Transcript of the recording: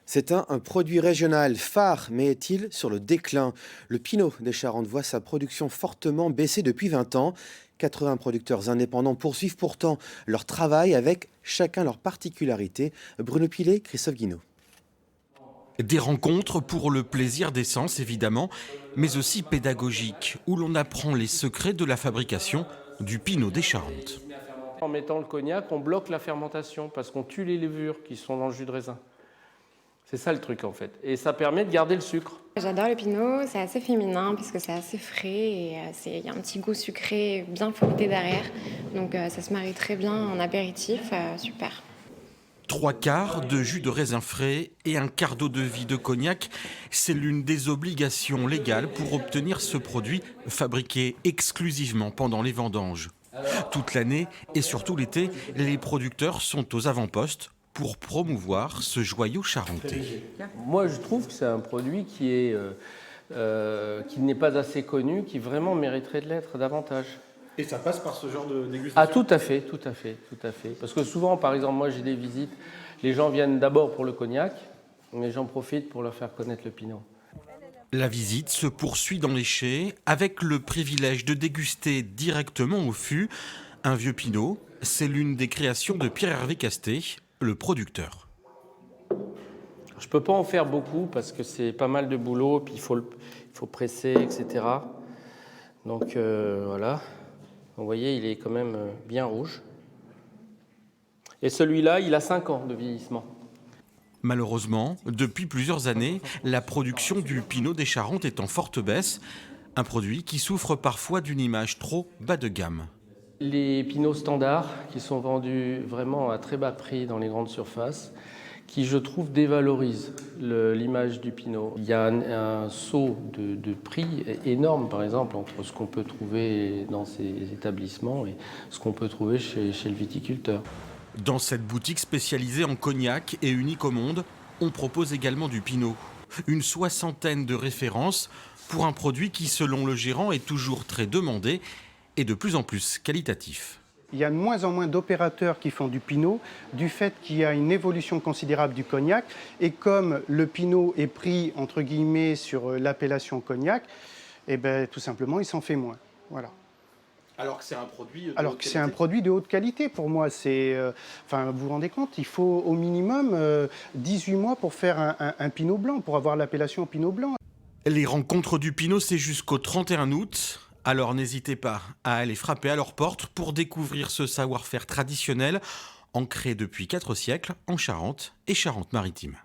C'est un produit régional phare, mais est-il sur le déclin? Le Pinot des Charentes voit sa production fortement baisser depuis 20 ans. 80 producteurs indépendants poursuivent pourtant leur travail avec chacun leur particularité. Bruno Pilet, Christophe Guinaud. Des rencontres pour le plaisir d'essence évidemment, mais aussi pédagogiques, où l'on apprend les secrets de la fabrication du Pinot des Charentes. En mettant le cognac, on bloque la fermentation parce qu'on tue les levures qui sont dans le jus de raisin. C'est ça le truc en fait. Et ça permet de garder le sucre. J'adore le pinot, c'est assez féminin parce que c'est assez frais et il y a un petit goût sucré bien fruité derrière. Donc ça se marie très bien en apéritif, super. 3/4 de jus de raisin frais et un quart d'eau de vie de cognac, c'est l'une des obligations légales pour obtenir ce produit fabriqué exclusivement pendant les vendanges. Toute l'année et surtout l'été, les producteurs sont aux avant-postes pour promouvoir ce joyau charentais. Moi je trouve que c'est un produit qui n'est pas assez connu, qui vraiment mériterait de l'être davantage. Et ça passe par ce genre de dégustation? Ah tout à fait, tout à fait, tout à fait. Parce que souvent, par exemple, moi j'ai des visites, les gens viennent d'abord pour le cognac, mais j'en profite pour leur faire connaître le pinot. La visite se poursuit dans les chais avec le privilège de déguster directement au fût un vieux pinot. C'est l'une des créations de Pierre-Hervé Castet, le producteur. Je ne peux pas en faire beaucoup parce que c'est pas mal de boulot, puis il faut presser, etc. Donc voilà. Vous voyez, il est quand même bien rouge. Et celui-là, il a 5 ans de vieillissement. Malheureusement, depuis plusieurs années, la production du Pinot des Charentes est en forte baisse. Un produit qui souffre parfois d'une image trop bas de gamme. Les pinots standards, qui sont vendus vraiment à très bas prix dans les grandes surfaces, qui, je trouve, dévalorisent l'image du pinot. Il y a un saut de prix énorme, par exemple, entre ce qu'on peut trouver dans ces établissements et ce qu'on peut trouver chez le viticulteur. Dans cette boutique spécialisée en cognac et unique au monde, on propose également du pinot. Une soixantaine de références pour un produit qui, selon le gérant, est toujours très demandé et de plus en plus qualitatif. Il y a de moins en moins d'opérateurs qui font du pinot, du fait qu'il y a une évolution considérable du cognac. Et comme le pinot est pris, entre guillemets, sur l'appellation cognac, eh ben, tout simplement, il s'en fait moins. Voilà. Alors que c'est un produit un produit de haute qualité pour moi. Vous vous rendez compte, il faut au minimum 18 mois pour faire un pinot blanc, pour avoir l'appellation pinot blanc. Les rencontres du Pinot, c'est jusqu'au 31 août. Alors n'hésitez pas à aller frapper à leur porte pour découvrir ce savoir-faire traditionnel ancré depuis 4 siècles en Charente et Charente-Maritime.